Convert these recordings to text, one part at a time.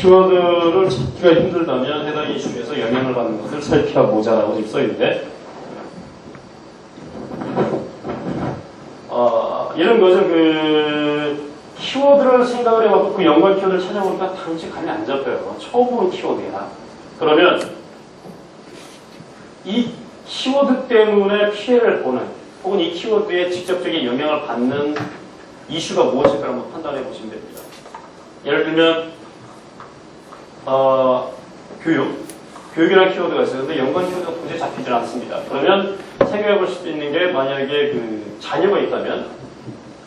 키워드를 찾기가 힘들다면 해당 이슈에서 영향을 받는 것을 살펴보자라고 지금 써있는데, 이런 것은 키워드를 생각을 해갖고 그 연관 키워드를 찾아보니까 당시 감이 안 잡혀요. 처음 보는 키워드야. 그러면 이 키워드 때문에 피해를 보는 혹은 이 키워드에 직접적인 영향을 받는 이슈가 무엇일까 한번 판단해 보시면 됩니다. 예를 들면 교육이라는 키워드가 있어요. 근데 연관 키워드가 도저히 잡히질 않습니다. 그러면 생각해 볼 수 있는 게 만약에 그 자녀가 있다면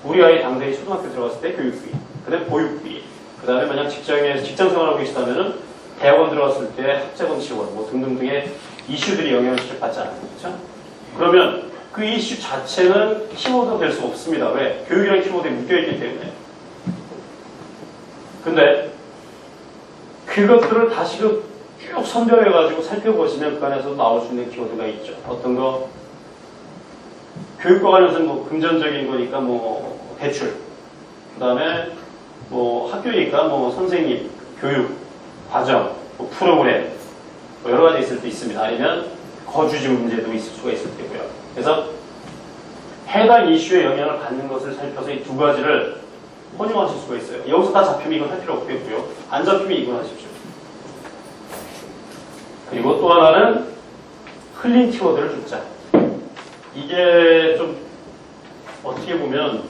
우리 아이 당장에 초등학교 들어갔을 때 교육비, 그 다음에 보육비, 그 다음에 만약 직장 생활하고 계시다면은 대학원 들어갔을 때 학자금 지원, 뭐 등등등의 이슈들이 영향을 직접 받지 않는 거죠. 그러면 그 이슈 자체는 키워드가 될 수 없습니다. 왜? 교육이라는 키워드에 묶여있기 때문에. 근데 그것들을 다시금 쭉 선별해가지고 살펴보시면 그 안에서 나올 수 있는 키워드가 있죠. 어떤 거? 교육과 관련해서는 뭐 금전적인 거니까 뭐 대출, 그 다음에 뭐 학교니까 뭐 선생님, 교육, 과정, 뭐 프로그램, 뭐 여러 가지 있을 수 있습니다. 아니면 거주지 문제도 있을 수가 있을 테고요. 그래서 해당 이슈에 영향을 받는 것을 살펴서 이 두 가지를 혼용하실 수가 있어요. 여기서 다 잡히면 이건 할 필요 없겠고요. 안 잡히면 이건 하십시오. 그리고 또 하나는 흘린 키워드를 줍자. 이게 좀 어떻게 보면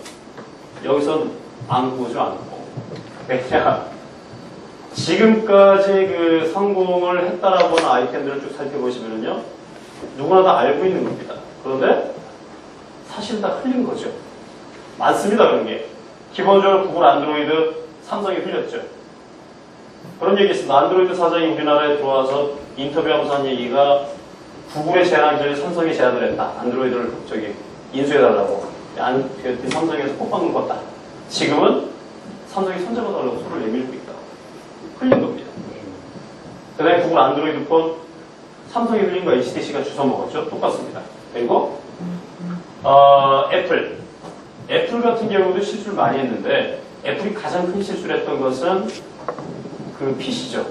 여기선 안구죠, 안구. 왜냐? 지금까지 그 성공을 했다라고 하는 아이템들을 쭉 살펴보시면요, 누구나 다 알고 있는 겁니다. 그런데 사실 다 흘린 거죠. 많습니다, 그런 게. 기본적으로 구글 안드로이드, 삼성이 흘렸죠. 그런 얘기 있습니다. 안드로이드 사장이 우리나라에 들어와서 인터뷰하면서 한 얘기가 구글의 제안하기 전에 삼성이 제안을 했다. 안드로이드를 인수해달라고. 삼성에서 꽃방울 껐다. 지금은 삼성이 손잡아달라고 손을 내밀고 있다. 흘린 겁니다. 그 다음에 구글 안드로이드 폰, 삼성이 흘린 거 HTC가 주워 먹었죠. 똑같습니다. 그리고 애플 같은 경우도 실수를 많이 했는데 애플이 가장 큰 실수를 했던 것은 그 PC죠.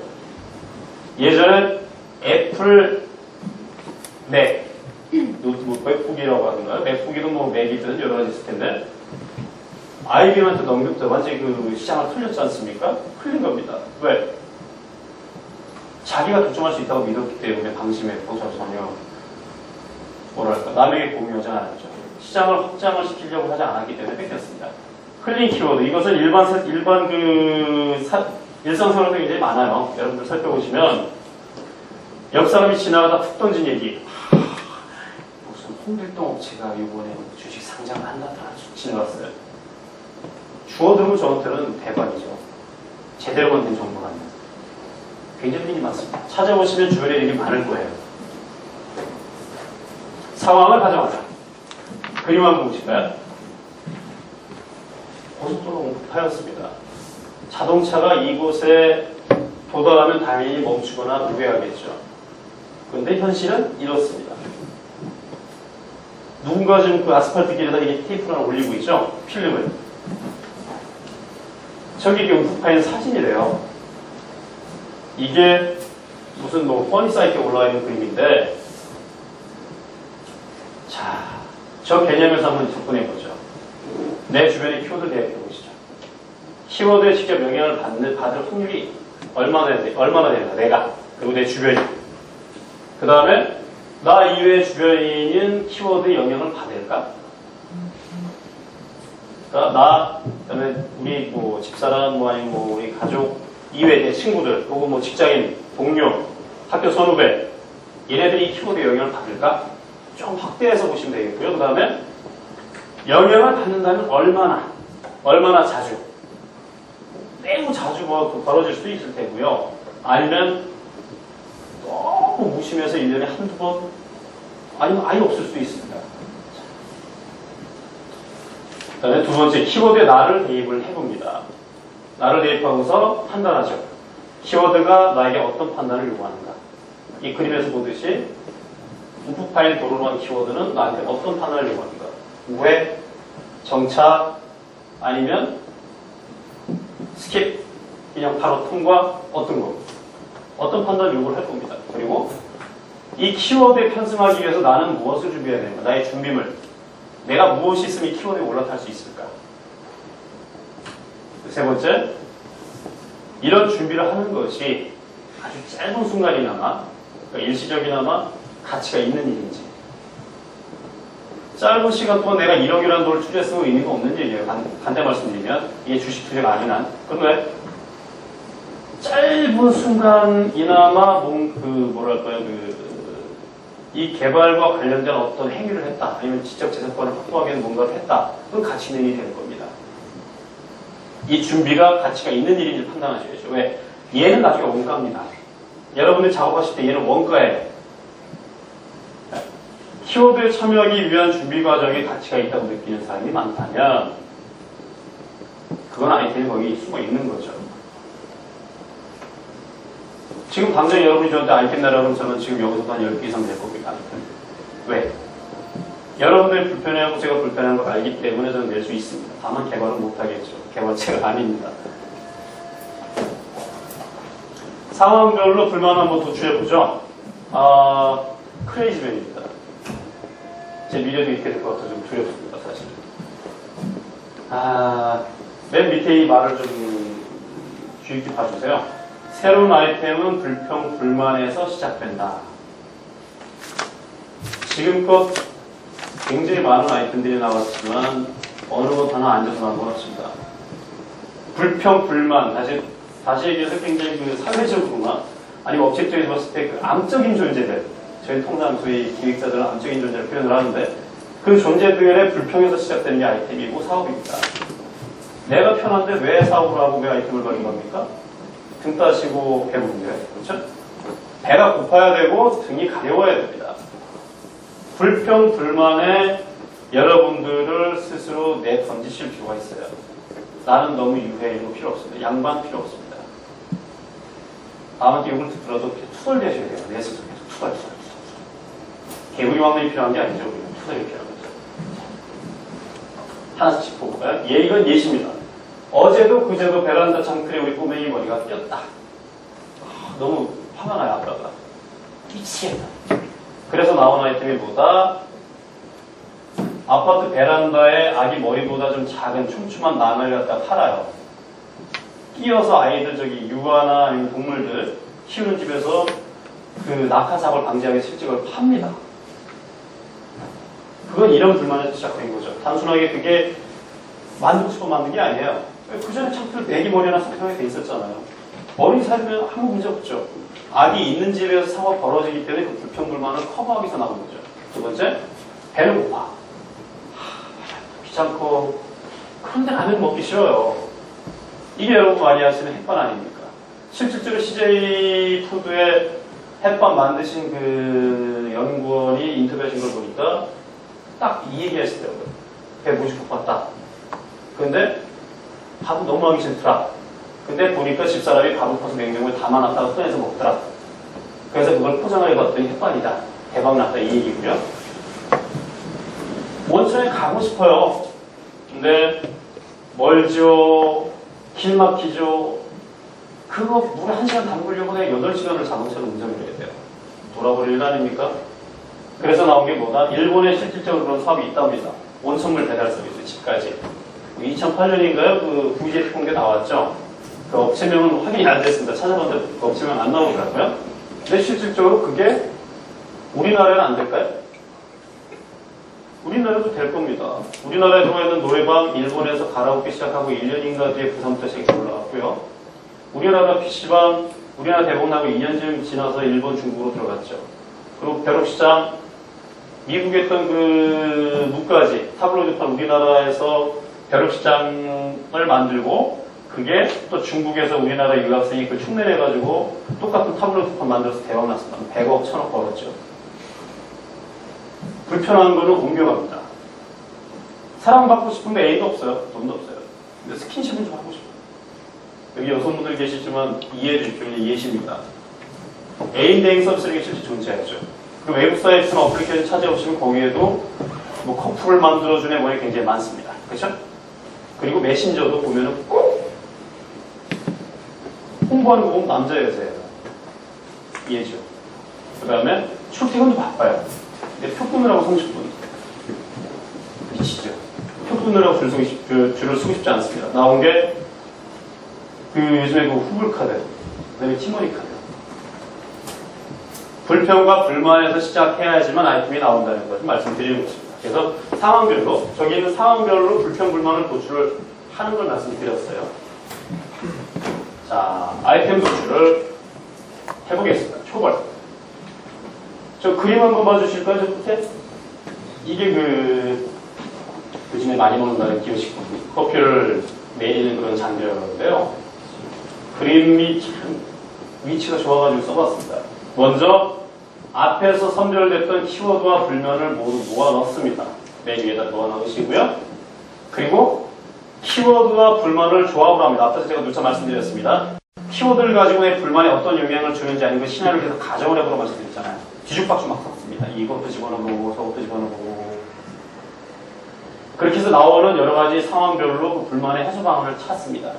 예전에 애플 맥, 노트북, 맥북이라고 하던가요? 맥북이든 뭐 맥이든 여러 가지 있을 텐데 IBM한테 넘겼다 완전히 그 시장을 틀렸지 않습니까? 틀린 겁니다. 왜? 자기가 독점할 수 있다고 믿었기 때문에 방심했고 전혀 뭐랄까 남에게 공유하지 않았죠. 시장을 확장을 시키려고 하지 않았기 때문에 뺏겼습니다. 흘린 키워드 이것은 일상생활도 굉장히 많아요. 여러분들 살펴보시면 옆 사람이 지나가다 툭 던진 얘기. 무슨 홍길동 업체가 이번에 주식 상장을 한다더라 지나갔어요. 주워 들으면 저한테는 대박이죠. 제대로 만든 정보가 아니에요. 굉장히 일이 많습니다. 찾아보시면 주변에 일이 많을 거예요. 상황을 가져가자. 그림 한번 보실까요? 고속도로 공급하였습니다. 자동차가 이곳에 도달하면 당연히 멈추거나 우회하겠죠. 그런데 현실은 이렇습니다. 누군가 지금 그 아스팔트 길에다 이게 테이프를 하나 올리고 있죠? 필름을. 저기 경품 파인 사진이래요. 이게 무슨 뭐 퍼니 사이트에 올라와 있는 그림인데, 자, 저 개념에서 한번 접근해 보죠. 내 주변의 키워드 대입해 보시죠. 키워드에 직접 영향을 받을 확률이 얼마나 되는가, 내가. 그리고 내 주변이. 그 다음에, 나 이외의 주변인 키워드에 영향을 받을까? 그러니까 그 다음에 우리 뭐 집사람, 뭐 아니면 뭐 우리 가족 이외의 내 친구들, 혹은 뭐 직장인, 동료, 학교 선후배, 얘네들이 이 키워드에 영향을 받을까? 좀 확대해서 보시면 되겠고요. 그 다음에, 영향을 받는다면 얼마나 자주. 매우 자주 뭐 벌어질 수도 있을 테고요. 아니면 너무 무심해서 1년에 한두 번, 아니면 아예 없을 수도 있습니다. 그 다음에 두 번째, 키워드에 나를 대입을 해봅니다. 나를 대입하고서 판단하죠. 키워드가 나에게 어떤 판단을 요구하는가. 이 그림에서 보듯이 우프 파일 도로로 한 키워드는 나한테 어떤 판단을 요구하는가. 우회, 정차, 아니면 스킵, 그냥 바로 통과 어떤 거? 어떤 판단 요구를 할 겁니다. 그리고 이 키워드에 편승하기 위해서 나는 무엇을 준비해야 되는가? 나의 준비물. 내가 무엇이 있으면 이 키워드에 올라탈 수 있을까? 세 번째, 이런 준비를 하는 것이 아주 짧은 순간이나마, 그러니까 일시적이나마 가치가 있는 일인지. 짧은 시간 동안 내가 1억이라는 돈을 투자했으면 의미가 없는 얘기예요. 간단히 말씀드리면 이게 주식 투자가 아니란. 그럼 왜? 짧은 순간이나마 이 개발과 관련된 어떤 행위를 했다. 아니면 지적재산권을 확보하기 위해서 뭔가를 했다. 그건 가치 있는 일이 되는 겁니다. 이 준비가 가치가 있는 일인지 판단하셔야죠. 왜? 얘는 나중에 원가입니다. 여러분들 작업하실 때 얘는 원가예요. 키워드에 참여하기 위한 준비 과정에 가치가 있다고 느끼는 사람이 많다면 그건 아이템이 거기 숨어 있는 거죠. 지금 당장 여러분이 저한테 아이템 내라고 저는 지금 여기서도 한 10개 이상 낼 겁니다. 왜? 여러분들이 불편해하고 제가 불편한 걸 알기 때문에 저는 낼 수 있습니다. 다만 개발은 못하겠죠. 개발체가 아닙니다. 상황별로 불만 한번 도출해보죠. 크레이지맨입니다. 제 미래도 이렇게 될 것 같아서 좀 두렵습니다, 사실. 맨 밑에 이 말을 좀 주의 깊게 봐주세요. 새로운 아이템은 불평, 불만에서 시작된다. 지금껏 굉장히 많은 아이템들이 나왔지만 어느 것 하나 앉아서 나온 건 없습니다. 불평, 불만, 다시 얘기해서 굉장히 그 사회적으로나 아니면 업체적으로 봤을 때 그 암적인 존재들, 저희 통상 소위 기획자들은 암적인 존재를 표현을 하는데 그 존재들의 불평에서 시작되는 게 아이템이고 사업입니다. 내가 편한데 왜 사업을 하고 왜 아이템을 가는 겁니까? 등 따시고 배부른데, 그렇죠? 배가 고파야 되고 등이 가려워야 됩니다. 불평, 불만에 여러분들을 스스로 내던지실 필요가 있어요. 나는 너무 유해, 이거 필요 없습니다. 양반 필요 없습니다. 아무튼 욕을 듣더라도 이렇게 투덜대셔야 돼요. 내 스스로 계속 투덜. 개구리 왕년이 필요한 게 아니죠. 투덜이 필요한 거죠. 하나씩 짚어볼까요? 이건 예시입니다. 어제도 그제도 베란다 창틀에 우리 꼬맹이 머리가 꼈다. 너무 화가 나요, 아빠가. 미치겠다. 그래서 나온 아이템이 뭐다? 아파트 베란다에 아기 머리보다 좀 작은 촘촘한 나무를 갖다 팔아요. 끼어서 아이들 유아나 아니면 동물들 키우는 집에서 그 낙하사고를 방지하기 위해서 실제 그걸 팝니다. 그건 이런 불만에서 시작된 거죠. 단순하게 그게 만들고 싶어 만든 게 아니에요. 그 전에 창틀 애기 머리나 상평하게 돼 있었잖아요. 머리 살면 아무 문제 없죠. 아기 있는 집에서 사고가 벌어지기 때문에 그 불평불만을 커버하기 위해서 나온 거죠. 두 번째, 배는 고파. 귀찮고 그런데 라면 먹기 싫어요. 이게 여러분 많이 하시는 햇반 아닙니까? 실질적으로 CJ 푸드의 햇반 만드신 그 연구원이 인터뷰하신 걸 보니까 딱 이 얘기 하시더라고요. 배 무지 고팠다. 근데 밥은 너무 하기 싫더라. 근데 보니까 집사람이 밥을 퍼서 냉장고에 담아놨다가 꺼내서 먹더라. 그래서 그걸 포장을 해봤더니 햇반이다. 대박났다. 이 얘기고요. 온천에 가고 싶어요. 근데 멀죠. 길 막히죠. 그거 물 1시간 담그려고 내가 8시간을 자동차로 운전을 해야 돼요. 돌아버릴 일 아닙니까? 그래서 나온 게 뭐다? 일본에 실질적으로 그런 사업이 있답니다. 온천물 배달 서비스 집까지. 2008년인가요? 그 VJ 공개 나왔죠? 그 업체명은 확인이 안 됐습니다. 찾아봤는데 그 업체명 안 나오더라고요. 근데 실질적으로 그게 우리나라에는 안 될까요? 우리나라도 될 겁니다. 우리나라에 들어와 있는 노래방 일본에서 가라오케 시작하고 1년인가 뒤에 부산부터 시작이 올라왔고요. 우리나라 PC방 우리나라 대복나고 2년쯤 지나서 일본 중국으로 들어갔죠. 그리고 벼룩시장 미국에 있던 그 무까지 타블로이드판 우리나라에서 벼룩시장을 만들고 그게 또 중국에서 우리나라 유학생이 그 흉내내가지고 똑같은 타블로이드판 만들어서 대박났습니다. 100억, 1000억 벌었죠. 불편한 거는 옮겨갑니다. 사랑받고 싶은데 애인도 없어요. 돈도 없어요. 근데 스킨십은 좀 하고 싶어요. 여기 여성분들 계시지만 이해해 주십시오. 예시입니다. 애인 대행 서비스라는 게 실제 존재하죠. 그리고 외국 사이트나 어플리케이션 찾아보시면 거기에도 뭐 커플을 만들어주는 모양이 굉장히 많습니다. 그렇죠? 그리고 메신저도 보면은 꼭 홍보하는 거 보면 남자 여자예요. 이해죠. 그 다음에 출퇴근도 바빠요. 근데 표 끊으라고 30분. 미치죠. 표 끊으라고 줄을 서고 싶지 않습니다. 나온 게 요즘에 그 후불 카드, 그 다음에 티머니 카드. 불평과 불만에서 시작해야지만 아이템이 나온다는 것을 말씀드리는 것입니다. 그래서 상황별로, 저기 있는 상황별로 불평, 불만을 도출을 하는 걸 말씀드렸어요. 자, 아이템 도출을 해보겠습니다. 초벌. 저 그림 한번 봐주실까요, 저 끝에? 이게 요즘에 많이 먹는다는 기호식품. 커피를 내리는 그런 장비였는데요. 그림이 참 위치가 좋아가지고 써봤습니다. 먼저 앞에서 선별됐던 키워드와 불면을 모두 모아 넣습니다. 맨 위에다 모아 넣으시고요. 그리고 키워드와 불만을 조합을 합니다. 앞에서 제가 누차 말씀드렸습니다. 키워드를 가지고의 불만에 어떤 영향을 주는지 아니면 시나리오를 계속 가정을 해보라고 말씀드렸잖아요. 뒤죽박죽 막 섞습니다. 이것도 집어넣어보고 저것도 집어넣어보고 그렇게 해서 나오는 여러 가지 상황별로 그 불만의 해소 방안을 찾습니다.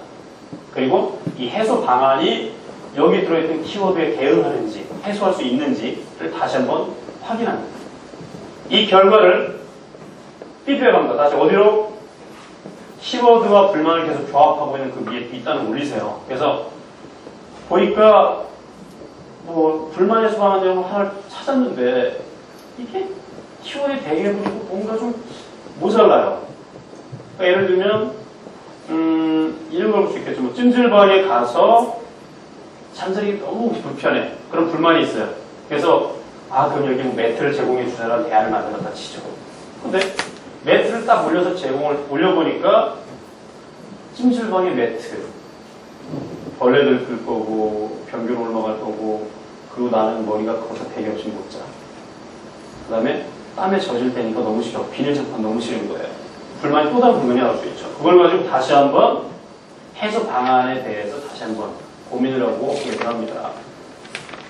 그리고 이 해소 방안이 여기 들어있던 키워드에 대응하는지 해소할 수 있는지를 다시 한번 확인합니다. 이 결과를 피드백합니다. 다시 어디로? 키워드와 불만을 계속 조합하고 있는 그 위에 뒷단을 올리세요. 그래서 보니까 불만 해소 방안 내용 하나를 찾았는데 이게 키워드에 대응해보고 뭔가 좀 모자라요. 그러니까 예를 들면 이런 걸 볼 수 있겠죠. 찜질방에 가서 잠자기 너무 불편해. 그런 불만이 있어요. 그래서 그럼 여기 매트를 제공해 주자라는 대안을 만들었다 치죠. 근데 매트를 딱 올려보니까 찜질방에 매트 벌레들 끌 거고 변기로 올라갈 거고 그리고 나는 머리가 커서 되게 없이 못 자. 그 다음에 땀에 젖을 때니까 너무 싫어. 비닐 장판 너무 싫은 거예요. 불만이 또 다른 불만이 나올 수 있죠. 그걸 가지고 다시 한번 해소 방안에 대해서 다시 한번 고민을 하고 얘기를 합니다.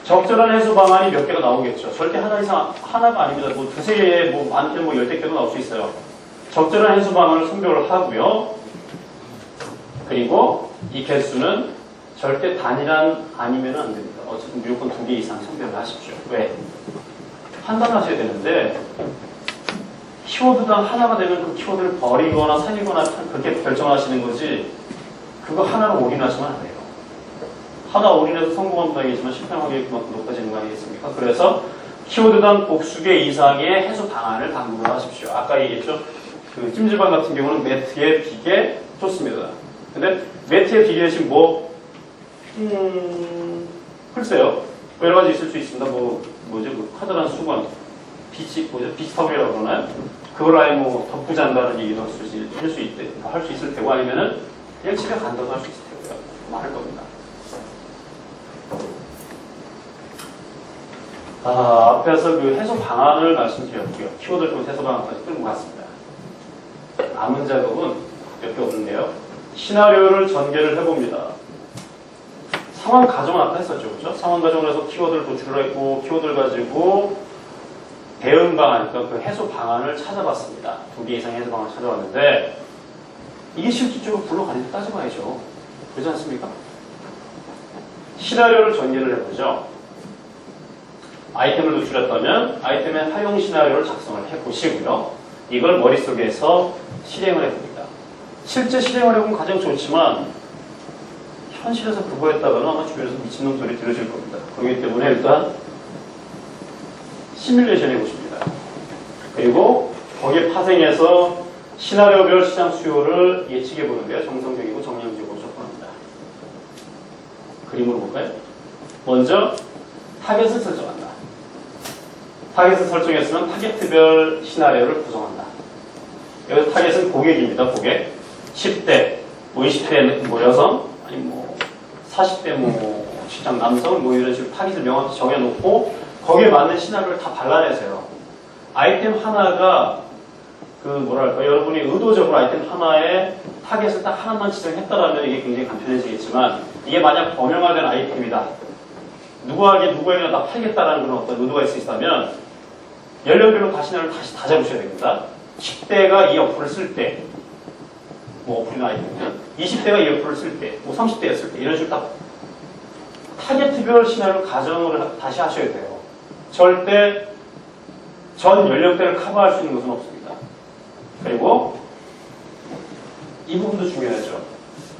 적절한 해소 방안이 몇 개가 나오겠죠. 절대 하나 이상, 하나가 아닙니다. 두세 개, 많게는 10개도 나올 수 있어요. 적절한 해소 방안을 선별을 하고요. 그리고 이 개수는 절대 단일한 아니면 안 됩니다. 어쨌든 무조건 2개 이상 선별을 하십시오. 왜? 판단하셔야 되는데 키워드당 하나가 되면 그 키워드를 버리거나 살리거나 그렇게 결정하시는 거지 그거 하나로 올인하시면 안 돼요. 하나 올인해서 성공하면 다행이지만 실패하게 그만큼 높아지는 거 아니겠습니까? 그래서 키워드당 복수개 이상의 해소 방안을 강구를 하십시오. 아까 얘기했죠? 그 찜질방 같은 경우는 매트에 비계 좋습니다. 근데 매트에 비계 대신 글쎄요. 여러 가지 있을 수 있습니다. 카드란 수건, 비치타올이라고 그러나요? 그걸 아예 덮부잔다는 얘기도 할 수 있을 테고 아니면은 그냥 집에 간다고 할 수 있을 테고요. 많을 겁니다. 앞에서 그 해소 방안을 말씀드렸고요. 키워드를 통해서 해소 방안까지 끌고 갔습니다. 남은 작업은 몇 개 없는데요. 시나리오를 전개를 해봅니다. 상황 가정은 아까 했었죠. 그렇죠? 상황 가정을 해서 키워드를 도출을 했고 키워드를 가지고 대응 방안, 그러니까 그 해소 방안을 찾아봤습니다. 2개 이상의 해소 방안을 찾아봤는데 이게 실질적으로 굴러가는지 따져봐야죠. 그렇지 않습니까? 시나리오를 전개를 해보죠. 아이템을 도출했다면 아이템의 활용 시나리오를 작성을 해보시고요. 이걸 머릿속에서 실행을 해봅니다. 실제 실행을 해보면 가장 좋지만 현실에서 그거 했다가는 아마 주변에서 미친놈 소리 들으실 겁니다. 그렇기 때문에 일단 시뮬레이션 해보십니다. 그리고 거기에 파생해서 시나리오별 시장 수요를 예측해 보는데요. 정성적이고 정량적으로 접근합니다. 그림으로 볼까요? 먼저 타겟을 설정한다. 타겟을 설정했으면 타겟별 시나리오를 구성한다. 여기서 타겟은 고객입니다. 고객. 10대, 20대 여성, 아니 40대 직장 남성 이런 식으로 타깃을 명확히 정해놓고 거기에 맞는 시나리오를 다 발라내세요. 아이템 하나가 여러분이 의도적으로 아이템 하나에 타깃을 딱 하나만 지정했다라면 이게 굉장히 간편해지겠지만 이게 만약 범용화된 아이템이다. 누구에게나 다 팔겠다라는 그런 어떤 의도가 있으시다면 연령별로 시나리오를 다시 다 잡으셔야 됩니다. 10대가 이 어플을 쓸 때 어플이나 아이템이면 20대가 이 어플을 쓸 때 30대가 쓸 때 이런 식으로 딱 타겟별 시나리오 가정을 다시 하셔야 돼요. 절대 전 연령대를 커버할 수 있는 것은 없습니다. 그리고 이 부분도 중요하죠.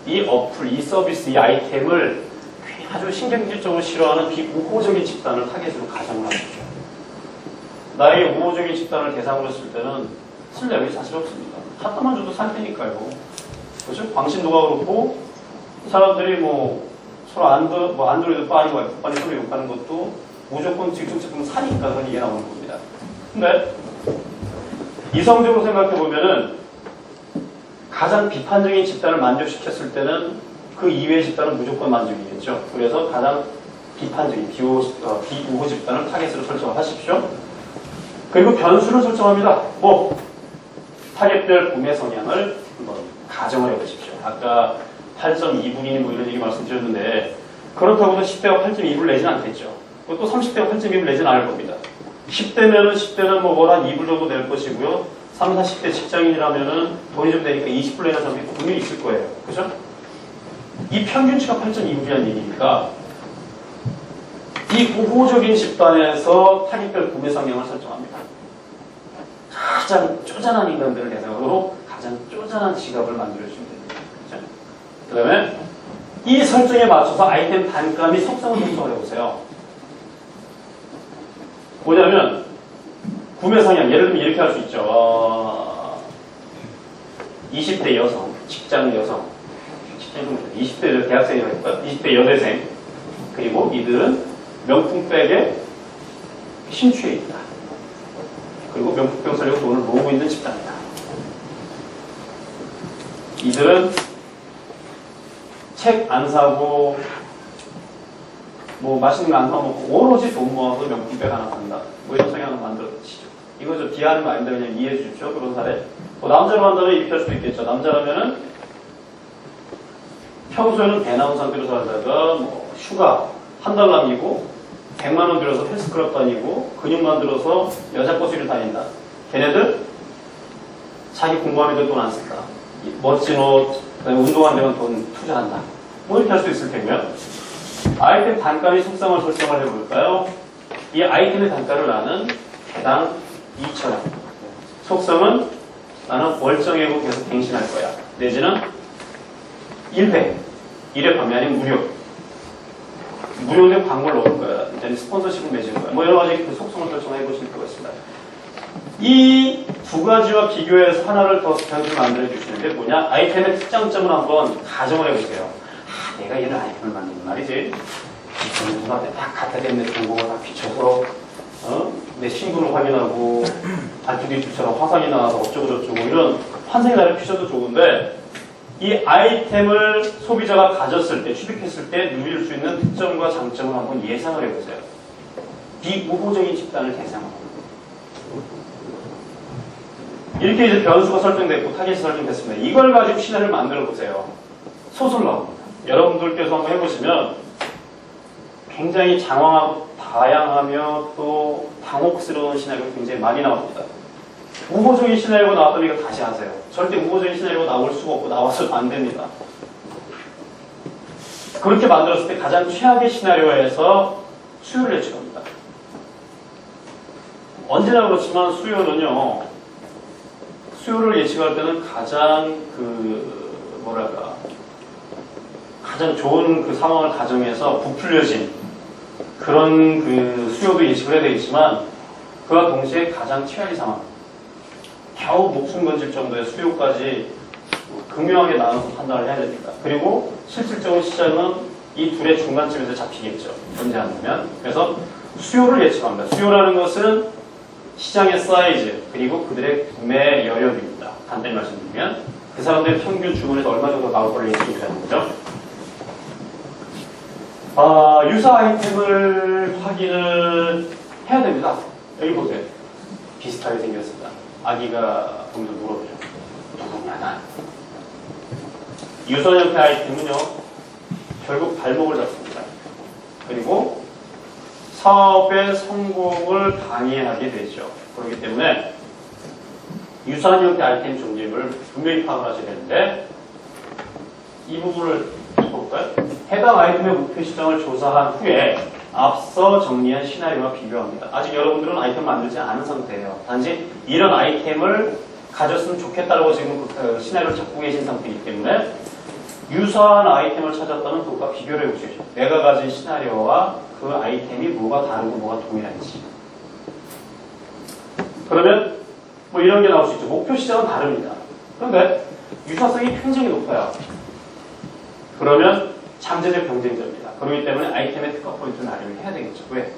이 어플, 이 서비스, 이 아이템을 아주 신경질적으로 싫어하는 비우호적인 집단을 타겟으로 가정을 하십시오. 나의 우호적인 집단을 대상으로 했을 때는 쓸 내용이 사실 없습니다. 갖다만 줘도 살 테니까요. 그렇죠? 광신도가 그렇고 사람들이 서로 안드로이드 빠니고 아이폰이 서로 욕하는 것도 무조건 직접 제품 사니까 그런 얘기가 나오는 겁니다. 근데 이성적으로 생각해보면은 가장 비판적인 집단을 만족시켰을 때는 그 이외의 집단은 무조건 만족이겠죠. 그래서 가장 비판적인 비우호 집단을 타겟으로 설정을 하십시오. 그리고 변수를 설정합니다. 타겟별 구매 성향을 한번 가정을 해보십시오. 아까 8.2분이 이런 얘기 말씀드렸는데 그렇다고 해서 10대가 8.2불 내지는 않겠죠. 또 30대가 8.2불 내지는 않을 겁니다. 10대는 한 2불 정도 낼 것이고요. 30, 40대 직장인이라면은 돈이 좀 되니까 20불 내는 사람이 분명히 있을 거예요. 그죠? 이 평균치가 8.2불이라는 얘기니까 이 우호적인 집단에서 타깃별 구매 성향을 설정합니다. 가장 쪼잔한 인간들을 대상으로 가장 쪼잔한 지갑을 만들어주면 됩니다. 그죠? 그 다음에 이 설정에 맞춰서 아이템 단가 및 속성을 설정을 해보세요. 뭐냐면 구매 성향, 예를 들면 이렇게 할 수 있죠. 20대 여성, 직장 여성, 20대 대학생이라고 할까요? 20대 여대생, 그리고 이들은 명품백에 심취해 있다. 그리고 명품백 살려고 돈을 모으고 있는 집단이다. 이들은 책 안 사고 맛있는 거 안 사먹고 오로지 돈 모아서 명품백 하나 산다. 이런 성향을 만들어주시죠. 이거 좀 비하하는 거 아닌데 그냥 이해해 주십시오. 그런 사례. 남자로 한다면 이렇게 할 수도 있겠죠. 남자라면은 평소에는 배 나온 상태로 살다가 휴가 한 달 남기고 100만 원 들여서 헬스클럽 다니고 근육 만들어서 여자 버스를 다닌다. 걔네들 자기 공부하는데 돈 안 쓴다. 멋진 옷, 그다음에 운동하는 데만 돈 투자한다. 이렇게 할 수 있을 테고요. 아이템 단가의 속성을 설정을 해볼까요? 이 아이템의 단가를 나는 개당 2,000원. 속성은 나는 월정액으로 계속 갱신할 거야. 내지는 1회 판매 아니면 무료. 무료인데 광고를 넣을 거야. 이제 스폰서십을 맺을 거야. 여러 가지 그 속성을 설정해 보실 필요가 있습니다. 이 두 가지와 비교해서 하나를 더 변수를 만들어 주시는데 뭐냐? 아이템의 특장점을 한번 가정을 해보세요. 내가 이런 아이템을 만드는 말이지. 눈앞에 딱 갖다 댔는데 정보가 다 비춰서 내 신분을 확인하고 R2D2처럼 화상이 나와서 어쩌고저쩌고 이런 환생이 나를 피셔도 좋은데 이 아이템을 소비자가 가졌을 때, 취득했을 때 누릴 수 있는 특점과 장점을 한번 예상을 해보세요. 비우호적인 집단을 대상으로. 이렇게 이제 변수가 설정됐고 타겟이 설정됐습니다. 이걸 가지고 시나리오를 만들어 보세요. 소설 나옵니다. 여러분들께서 한번 해보시면 굉장히 장황하고 다양하며 또 당혹스러운 시나리오가 굉장히 많이 나옵니다. 우호적인 시나리오가 나왔다면 이거 다시 하세요. 절대 우호적인 시나리오가 나올 수가 없고 나와서도 안 됩니다. 그렇게 만들었을 때 가장 최악의 시나리오에서 수요를 예측합니다. 언제나 그렇지만 수요를 예측할 때는 가장 가장 좋은 그 상황을 가정해서 부풀려진 그런 그 수요도 예측을 해야 되겠지만 그와 동시에 가장 최악의 상황, 겨우 목숨 건질 정도의 수요까지 극명하게 나눠서 판단을 해야 됩니다. 그리고 실질적으로 시장은 이 둘의 중간쯤에서 잡히겠죠. 언제 안 되면. 그래서 수요를 예측합니다. 수요라는 것은 시장의 사이즈 그리고 그들의 구매 여력입니다. 간단히 말씀드리면 그 사람들의 평균 주문에서 얼마 정도 나올 거를 예측하는 거죠. 유사 아이템을 확인을 해야 됩니다. 여기 보세요. 비슷하게 생겼습니다. 아기가 보면서 물어보죠. 누구냐 난. 유사 형태 아이템은요. 결국 발목을 잡습니다. 그리고 사업의 성공을 방해하게 되죠. 그렇기 때문에 유사한 형태 아이템 존재를 분명히 파악을 하셔야 되는데 이 부분을 볼까요? 해당 아이템의 목표 시장을 조사한 후에 앞서 정리한 시나리오와 비교합니다. 아직 여러분들은 아이템 만들지 않은 상태예요. 단지 이런 아이템을 가졌으면 좋겠다고 지금 그 시나리오를 찾고 계신 상태이기 때문에 유사한 아이템을 찾았다는 그것과 비교를 해보시죠. 내가 가진 시나리오와 그 아이템이 뭐가 다르고 뭐가 동일한지. 그러면 뭐 이런 게 나올 수 있죠. 목표 시장은 다릅니다. 그런데 유사성이 굉장히 높아요. 그러면 잠재적 경쟁자입니다. 그렇기 때문에 아이템의 특화 포인트를 나름을 해야 되겠죠. 왜?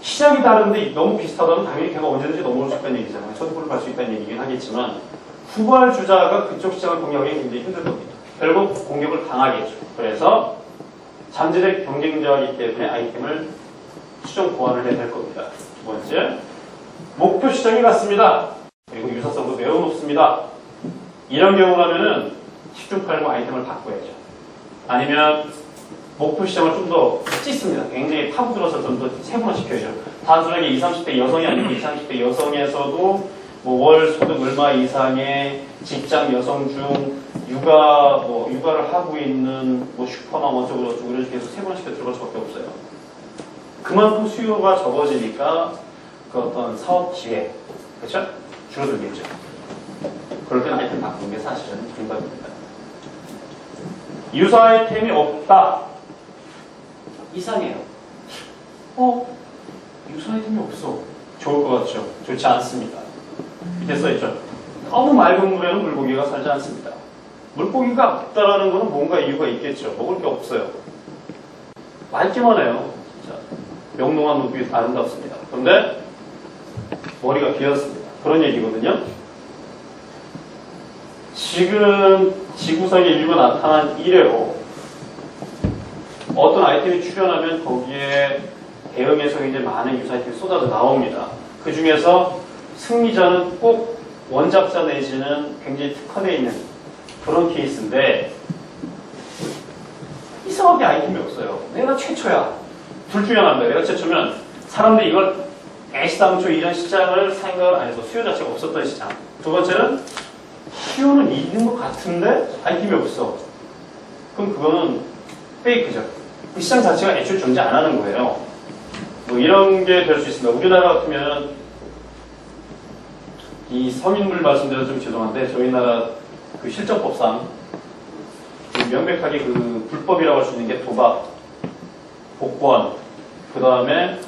시작이 다른데 너무 비슷하다면 당연히 걔가 언제든지 넘어올 수 있다는 얘기잖아요. 저도를 갈 수 있다는 얘기긴 하겠지만 후발주자가 그쪽 시장을 공략하기 굉장히 힘들 겁니다. 결국 공격을 당하겠죠. 그래서 잠재적 경쟁자이기 때문에 아이템을 수정 보완을 해야 될 겁니다. 두 번째, 목표 시장이 같습니다. 그리고 유사성도 매우 높습니다. 이런 경우라면은 10중 8구 아이템을 바꿔야죠. 아니면 목표 시장을 좀 더 찢습니다. 굉장히 파고들어서 좀 더 세분화시켜야죠. 단순하게 20, 30대 여성이 아니고 20, 30대 여성에서도 뭐 월 소득 얼마 이상의 직장 여성 중 육아를 하고 있는 뭐 슈퍼맘 어쩌고 저쩌고 이런 식으로 해서 세분화시켜 들어갈 수밖에 없어요. 그만큼 수요가 적어지니까 그 어떤 사업 기회, 그렇죠? 줄어들겠죠. 그럴 때는 아이템 바꾸는 게 사실은 정답입니다. 유사 아이템이 없다. 이상해요. 유사 아이템이 없어. 좋을 것 같죠? 좋지 않습니다. 밑에 써있죠. 너무 맑은 물에는 물고기가 살지 않습니다. 물고기가 없다라는 것은 뭔가 이유가 있겠죠. 먹을 게 없어요. 맑기만 해요. 진짜 명롱한 눈빛이 아름답습니다. 그런데 머리가 비었습니다. 그런 얘기거든요. 지금 지구상에 인류가 나타난 이래로 어떤 아이템이 출현하면 거기에 대응해서 이제 많은 유사 아이템이 쏟아져 나옵니다. 그 중에서 승리자는 꼭 원작자 내지는 굉장히 특화되어 있는 그런 케이스인데 이상하게 아이템이 없어요. 내가 최초야. 둘 중에 하나입니다. 내가 최초면 사람들이 이걸 애시당초 이런 시장을 생각을 안 해서 수요 자체가 없었던 시장. 두 번째는 수요는 있는 것 같은데 아이템이 없어. 그럼 그거는 페이크죠. 그 시장 자체가 애초에 존재 안 하는 거예요. 뭐 이런 게 될 수 있습니다. 우리나라 같으면 이 성인물 말씀드려서 좀 죄송한데 저희 나라 그 실정법상 명백하게 그 불법이라고 할 수 있는 게 도박, 복권, 그 다음에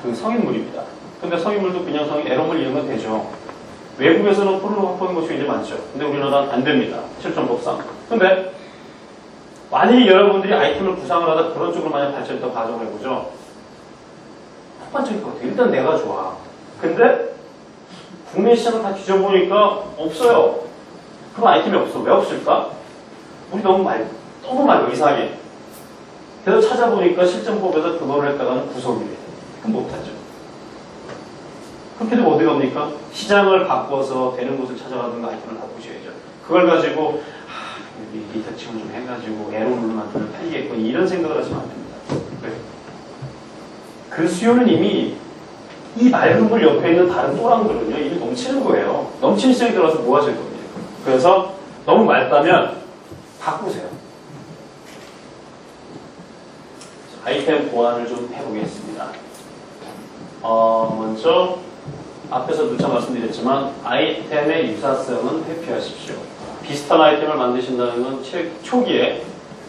그 성인물입니다. 근데 성인물도 그냥 에러물 이런 건 되죠. 외국에서는 포르노 확보하는 것이 굉장히 많죠. 근데 우리나라는 안 됩니다. 실정법상. 근데 만약에 여러분들이 아이템을 구상을 하다 그런 쪽으로 만약 발전했다고 가정을 해보죠. 폭발적일 것 같아요. 일단 내가 좋아. 근데 국내 시장을 다 뒤져보니까 없어요. 그런 아이템이 없어. 왜 없을까? 우리 너무 말고 이상하게. 그래서 찾아보니까 실정법에서 그거를 했다가는 구속이래. 그럼 못하죠. 그렇게 되면 어디 갑니까? 시장을 바꿔서 되는 곳을 찾아가든가 아이템을 바꾸셔야죠. 그걸 가지고 리터 치고 좀 해가지고 에로물로 만들면 팔리겠군 이런 생각을 하시면 안 됩니다. 네. 그 수요는 이미 이 맑은 물 옆에 있는 다른 또랑들은요 이미 넘치는 거예요. 넘치는 시장에 들어가서 뭐 하실 겁니까? 그래서 너무 맑다면 바꾸세요. 아이템 보완을 좀 해보겠습니다. 먼저 앞에서 누차 말씀드렸지만 아이템의 유사성은 회피하십시오. 비슷한 아이템을 만드신다는 건 초기에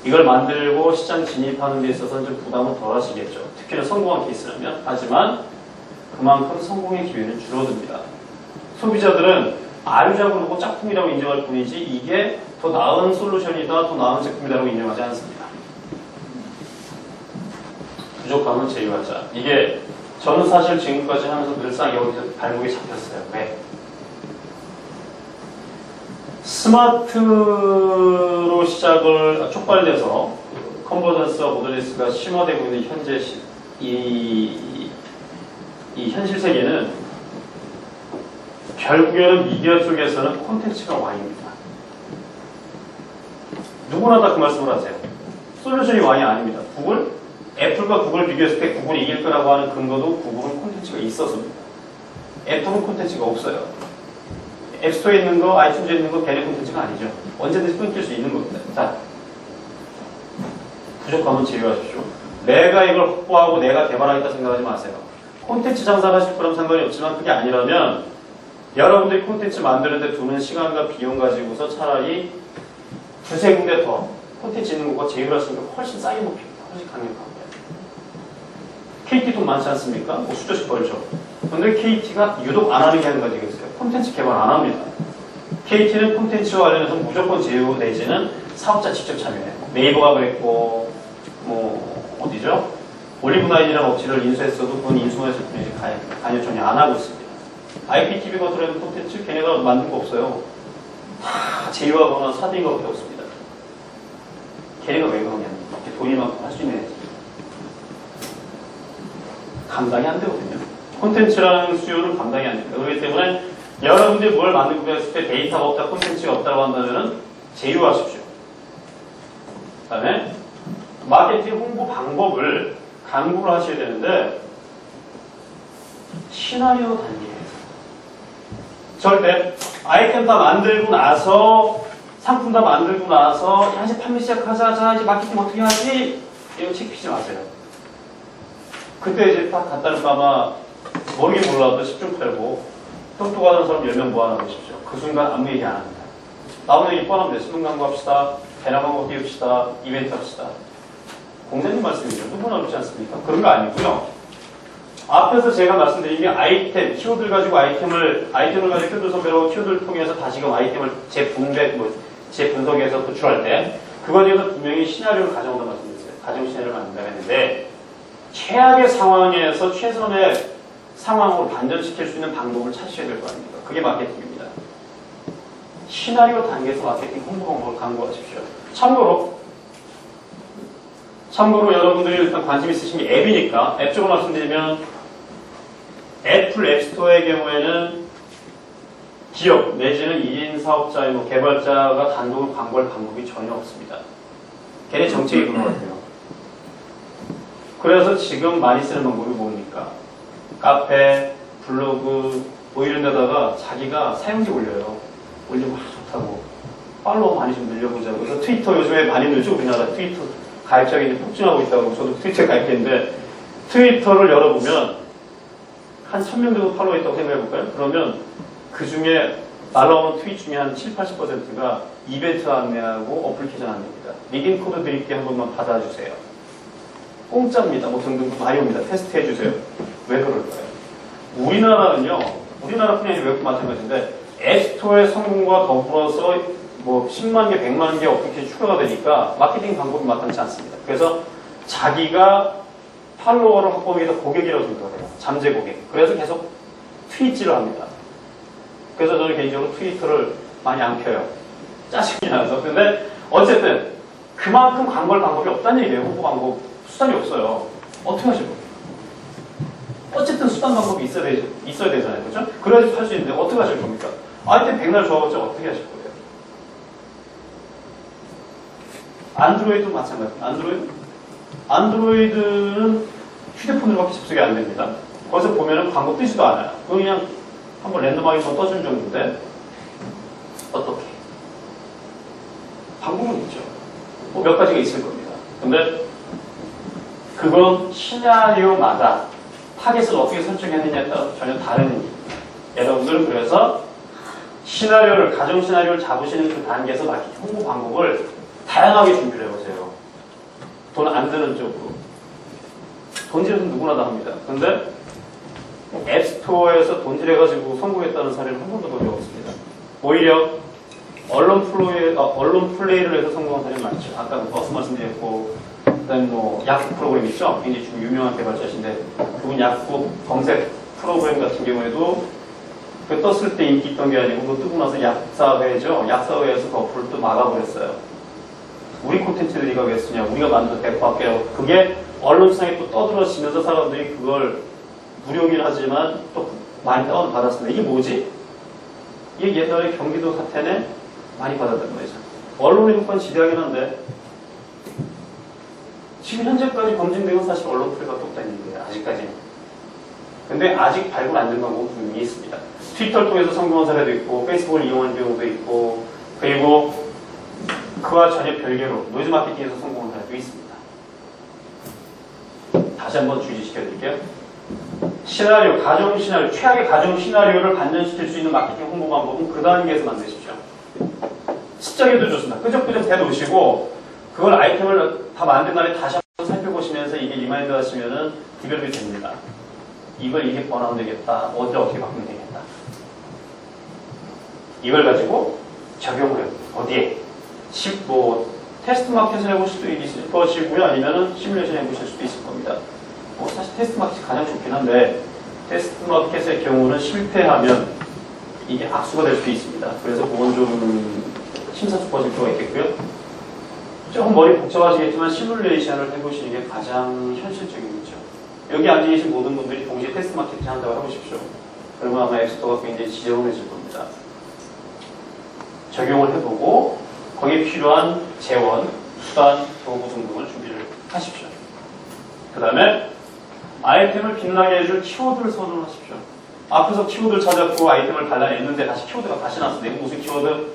이걸 만들고 시장 진입하는 데 있어서는 좀 부담은 덜 하시겠죠. 특히나 성공한 케이스라면. 하지만 그만큼 성공의 기회는 줄어듭니다. 소비자들은 아류작을 보고 짝퉁이라고 인정할 뿐이지 이게 더 나은 솔루션이다, 더 나은 제품이다라고 인정하지 않습니다. 부족함은 제휴하자. 이게 저는 사실 지금까지 하면서 늘상 여기서 발목이 잡혔어요. 왜? 스마트로 촉발돼서 컨버전스와 모더니스가 심화되고 있는 현재 이 현실 세계는 결국에는 미디어 쪽에서는 콘텐츠가 왕입니다. 누구나 다 그 말씀을 하세요. 솔루션이 왕이 아닙니다. 애플과 구글 비교했을 때 구글이 이길 거라고 하는 근거도 구글은 콘텐츠가 있어서입니다. 애플은 콘텐츠가 없어요. 앱스토어에 있는 거, 아이튠즈에 있는 거 걔네 콘텐츠가 아니죠. 언제든지 끊길 수 있는 겁니다. 자, 부족하면 제외하십시오. 내가 이걸 확보하고 내가 개발하겠다 생각하지 마세요. 콘텐츠 장사를 하실 거라면 상관이 없지만 그게 아니라면 여러분들이 콘텐츠 만드는데 두는 시간과 비용 가지고서 차라리 두세 군데 더 콘텐츠 있는 것과 제휴를 하시니까 훨씬 싸게 먹힙니다. 훨씬 강력한 거예요. KT 돈 많지 않습니까? 뭐 수조씩 벌죠. 근데 KT가 유독 안 하는 게 한 가지가 있어요. 콘텐츠 개발 안 합니다. KT는 콘텐츠와 관련해서 무조건 제휴 내지는 사업자 직접 참여해요. 네이버가 그랬고 뭐 어디죠? 올리브나인이라는 업체를 인수했어도 그건 인수해서 뿐이지 관여 전혀 안 하고 있습니다. IPTV가 들어있는 콘텐츠 걔네가 만든 거 없어요. 다 제휴하거나 사들인 것밖에 없습니다. 걔네가 왜 그러냐? 이렇게 돈이만큼 할 수 있는 애지. 감당이 안 되거든요. 콘텐츠라는 수요는 감당이 안 됩니다. 그렇기 때문에 여러분들이 뭘 만들고 했을 때 데이터가 없다, 콘텐츠가 없다고 한다면 제휴하십시오. 그 다음에 마케팅 홍보 방법을 강구를 하셔야 되는데 시나리오 단계에서 절대 아이템 다 만들고 나서 상품 다 만들고 나서 야, 이제 판매 시작하자, 자 이제 마케팅 어떻게 하지? 이거 책 피지 마세요. 그때 이제 딱 갖다는 아마 모르긴 몰라도 10중 팔고 똑똑하는 사람 10명 모아놔보십시오. 그 순간 아무 얘기 안 합니다. 나오는 얘기 뻔합니다. 신문 광고합시다. 배너 광고 띄웁시다. 이벤트 합시다. 공자님 말씀이죠. 누구나 그렇지 않습니까? 그런 거 아니고요. 앞에서 제가 말씀드린 게 아이템, 키워드를 가지고 아이템을 가지고 키워드 선별하고 키워드를 통해서 다시금 아이템을 재분배, 재분석해서 도출할 때 그거에 대해서 분명히 시나리오를 가져온다 말씀드렸어요. 가정 시나리오를 만든다고 했는데 최악의 상황에서 최선의 상황으로 반전시킬 수 있는 방법을 찾으셔야 될 거 아닙니까? 그게 마케팅입니다. 시나리오 단계에서 마케팅 홍보 방법을 강구하십시오. 참고로 여러분들이 일단 관심 있으신 게 앱이니까 앱 쪽으로 말씀드리면 애플 앱스토어의 경우에는 기업 내지는 1인 사업자, 뭐 개발자가 단독으로 광고할 방법이 전혀 없습니다. 걔네 정책이 그런 것 같아요. 그래서 지금 많이 쓰는 방법이 뭡니까? 카페, 블로그 뭐 이런 데다가 자기가 사용기 올려요. 올리면 좋다고. 팔로워 많이 좀 늘려보자고. 그래서 트위터 요즘에 많이 늘죠. 우리나라 트위터 가입자가 이제 폭증하고 있다고. 저도 트위터에 가입했는데 트위터를 열어보면 한 1000명 정도 팔로워 있다고 생각해볼까요? 그러면 그 중에 날라오는 트윗 중에 한 7, 80%가 이벤트 안내하고 어플리케이션 안내입니다. 리긴 코드 드릴게 한 번만 받아주세요. 공짜입니다. 뭐 등등 많이 옵니다. 테스트 해주세요. 왜 그럴까요? 우리나라는요, 우리나라뿐이 아니라 외국도 마찬가지인데 앱스토어의 성공과 더불어서 뭐 10만 개, 100만 개 어플리케이션 추가가 되니까 마케팅 방법이 마땅치 않습니다. 그래서 자기가 팔로워를 확보하기 위해서 고객이라고 생각해요. 잠재 고객. 그래서 계속 트윗질을 합니다. 그래서 저는 개인적으로 트위터를 많이 안 켜요. 짜증이 나서. 근데 어쨌든 그만큼 광고할 방법이 없다는 얘기예요. 홍보 방법 수단이 없어요. 어떻게 하실 겁니까? 어쨌든 수단 방법이 있어야 되잖아요. 그렇죠? 그래야지 팔 수 있는데 어떻게 하실 겁니까? 아이템 백날 좋아봤자 어떻게 하실 거예요? 안드로이드도 마찬가지입니다. 안드로이드는 휴대폰으로밖에 접속이 안 됩니다. 거기서 보면은 광고 뜨지도 않아요. 그냥 한번 랜덤하게 떠주는 정도인데 어떻게? 방법은 있죠. 뭐 몇 가지가 있을 겁니다. 근데 그건 시나리오마다 타겟을 어떻게 설정했느냐에 따라서 전혀 다른 얘기입니다. 여러분들은 그래서 시나리오를, 가정 시나리오를 잡으시는 그 단계에서 마케팅 홍보 방법을 다양하게 준비를 해보세요. 돈 안 드는 쪽으로. 돈질은 누구나 다 합니다. 근데 앱스토어에서 돈질해가지고 성공했다는 사례를 한 번도 본 적 없습니다. 오히려 언론 플레이를 해서 성공한 사례는 많죠. 아까 버스 말씀드렸고, 그다음에 뭐 야구 프로그램 있죠? 굉장히 지금 유명한 개발자신데 그분 야구 검색 프로그램 같은 경우에도 그 떴을 때 인기 있던 게 아니고 그거 뜨고 나서 약사회죠. 약사회에서 그 어플을 또 막아버렸어요. 우리 콘텐츠를 네가 왜 쓰냐? 우리가 만들어서 대포할게요. 그게 언론상에 또 떠들어지면서 사람들이 그걸 무료긴 하지만 또 많이 다운받았습니다. 이게 뭐지? 이게 옛날에 경기도 사태는 많이 받았던 거죠. 언론의 효과는 지대하긴 한데 지금 현재까지 검증된 사실 언론 플레이가 없다는 거예요. 아직까지는. 근데 아직 발굴 안 된 방법은 분명히 있습니다. 트위터를 통해서 성공한 사례도 있고 페이스북을 이용한 경우도 있고 그리고 그와 전혀 별개로 노이즈 마케팅에서 성공한 사례도 있습니다. 다시 한번 주의시켜 드릴게요. 시나리오, 가정 시나리오, 최악의 가정 시나리오를 반전시킬 수 있는 마케팅 홍보 방법은 그 단계에서 만드십시오. 시작해도 좋습니다. 끄적끄적 해놓으시고 그걸 아이템을 다 만든 다음에 다시 한번 살펴보시면서 이게 리마인드 하시면은 디벨롭이 됩니다. 이게 번아웃 되겠다. 어떻게 바꾸면 되겠다. 이걸 가지고 적용을 해요. 어디에? 테스트 마켓을 해보실 수도 있을 것이고요. 아니면은 시뮬레이션 해보실 수도 있을 겁니다. 사실 테스트 마켓이 가장 좋긴 한데, 테스트 마켓의 경우는 실패하면 이게 악수가 될 수도 있습니다. 그래서 그건 좀 심사숙고하실 필요가 있겠고요. 조금 머리 복잡하시겠지만 시뮬레이션을 해보시는 게 가장 현실적이겠죠. 여기 앉아 계신 모든 분들이 동시에 테스트 마케팅 한다고 해보십시오. 그러면 아마 엑스토가 굉장히 지저분해질 겁니다. 적용을 해보고 거기에 필요한 재원, 수단, 도구 등등을 준비를 하십시오. 그 다음에 아이템을 빛나게 해줄 키워드를 선언하십시오. 앞에서 키워드를 찾았고 아이템을 발라냈는데 다시 키워드가 다시 나왔어요. 무슨 키워드?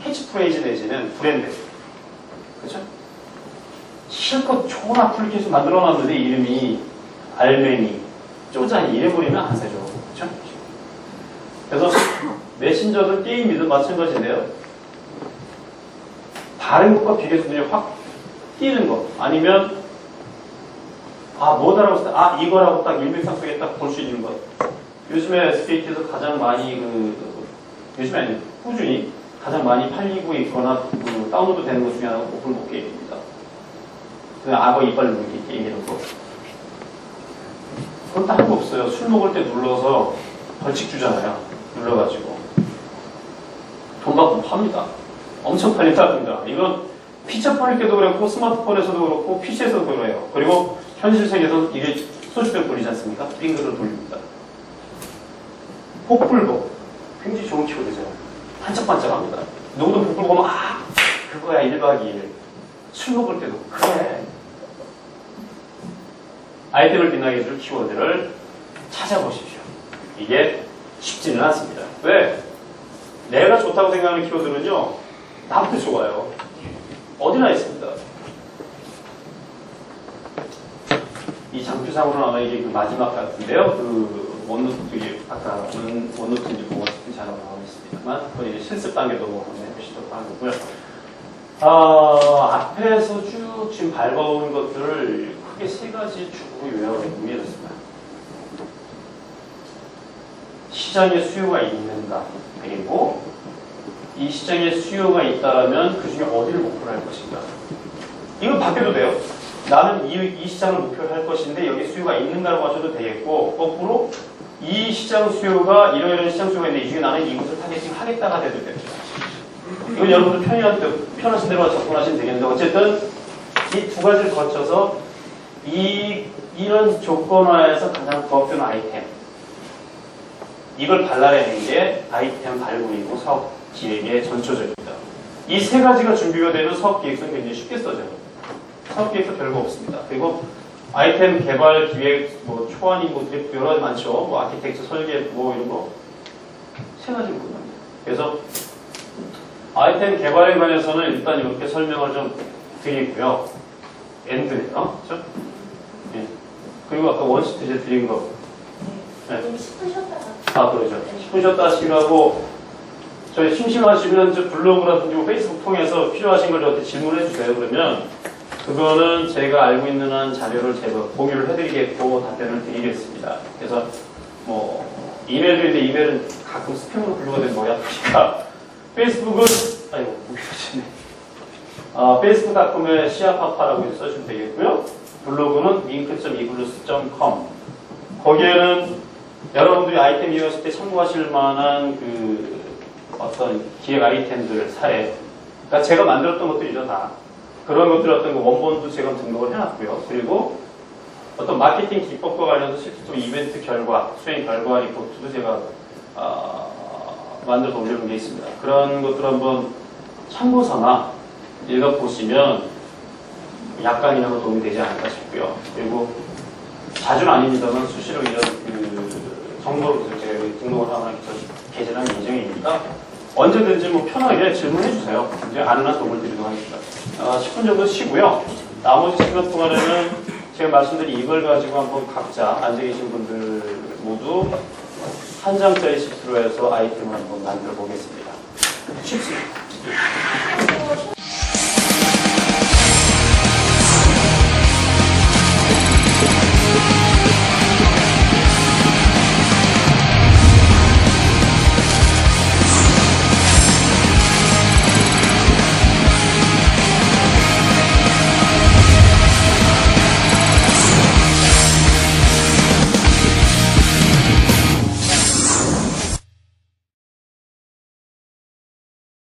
캐치프레이즈 내지는 브랜드. 그렇죠? 실컷 좋은 애플리케이션 만들어놨는데 이름이 알맹이, 쪼잔이 이래 버리면 안 되죠. 그렇죠? 그래서 메신저든 게임이든 마찬가지인데요. 다른 것과 비교해서 눈에 확 띄는 것 아니면 뭐다라고 했을 때 이거라고 딱 일맥상통에 딱 볼 수 있는 것. 요즘에 SKT에서 가장 많이 요즘에 아니면 꾸준히 가장 많이 팔리고 있거나 다운로드 되는 것 중에 하나가 오픈북 게임입니다. 그 악어 이빨 물기 게임 이런 거. 그건 다른 거 없어요. 술 먹을 때 눌러서 벌칙 주잖아요. 눌러가지고 돈 받고 팝니다. 엄청 팔린답니다. 이건 피자 팔릴 때도 그렇고 스마트폰에서도 그렇고 PC에서도 그래요. 그리고 현실 세계에서 이게 소주병 돌리지 않습니까? 빙그를 돌립니다. 복불복 굉장히 좋은 키워드죠. 반짝반짝합니다. 누구도 복불복 하면 그거야 1박 2일. 술 먹을 때도 그래. 아이템을 빛나게 해줄 키워드를 찾아보십시오. 이게 쉽지는 않습니다. 왜? 내가 좋다고 생각하는 키워드는요, 나한테 좋아요. 어디나 있습니다. 이 장표상으로는 아마 이게 그 마지막 같은데요. 원노트, 아까 원노트인지 뭐가 잘 나와 있습니다만, 그건 이제 실습 단계도 해보시도록 하고요. 앞에서 쭉 지금 밟아온 것들을 크게 세 가지 축으로 요약을 해보겠습니다. 시장에 수요가 있는가, 그리고 이 시장에 수요가 있다면 그 중에 어디를 목표로 할 것인가. 이건 바뀌어도 돼요. 나는 이 시장을 목표로 할 것인데 여기 수요가 있는가라고 하셔도 되겠고, 거꾸로 이 시장 수요가 이런 시장 수요가 있는데 이 중에 나는 이것을 타겟팅 하겠다가 돼도 됩니다. 이건 여러분들 편하신 대로 접근하시면 되겠는데, 어쨌든 이 두 가지를 거쳐서 이런 조건화에서 가장 부합되는 아이템, 이걸 발라내는 게 아이템 발굴이고 사업 기획의 전초적입니다. 이 세 가지가 준비가 되면 사업 기획서는 굉장히 쉽게 써져요. 사업 기획서 별거 없습니다. 그리고 아이템 개발 기획, 초안 인물들이 여러 가지 많죠. 아키텍처 설계, 이런 거. 세 가지로 끝납니다. 그래서 아이템 개발에 관해서는 일단 이렇게 설명을 좀 드리고요. 엔드네요. 그렇죠? 예. 그리고 아까 원시트 이제 드린 거. 네. 좀 10분 쉬었다가. 그러죠. 10분 쉬었다 하시라고, 저희 심심하시면 블로그라든지 페이스북 통해서 필요하신 걸 저한테 질문해 주세요. 그러면 그거는 제가 알고 있는 한 자료를 제가 공유를 해드리겠고 답변을 드리겠습니다. 그래서 이메일도 있는데 이메일은 가끔 스팸으로 분류가 되는 거야. 그러니까 페이스북은 페이스북.com에 시아파파라고 써주시면 되겠고요. 블로그는 link.eglus.com. 거기에는 여러분들이 아이템 이용했을 때 참고하실 만한 어떤 기획 아이템들 사례, 그러니까 제가 만들었던 것들이죠. 다 그런 것들 어떤 원본도 제가 등록을 해놨고요. 그리고 어떤 마케팅 기법과 관련해서 실질적 이벤트 결과, 수행 결과 리포트도 제가 만들어서 올려놓은 게 있습니다. 그런 것들 한번 참고서나 읽어보시면 약간이나마 도움이 되지 않을까 싶고요. 그리고 자주는 아닙니다만 수시로 이런 정보를 제가 등록을 하거나 개설한 예정입니다. 언제든지 편하게 질문해 주세요. 이제 아는 한 도움을 드리도록 하겠습니다. 10분 정도 쉬고요. 나머지 시간 동안에는 제가 말씀드린 이걸 가지고 한번 각자 앉아 계신 분들 모두 한 장짜리 시트로 해서 아이템을 한번 만들어 보겠습니다. 쉽습니다.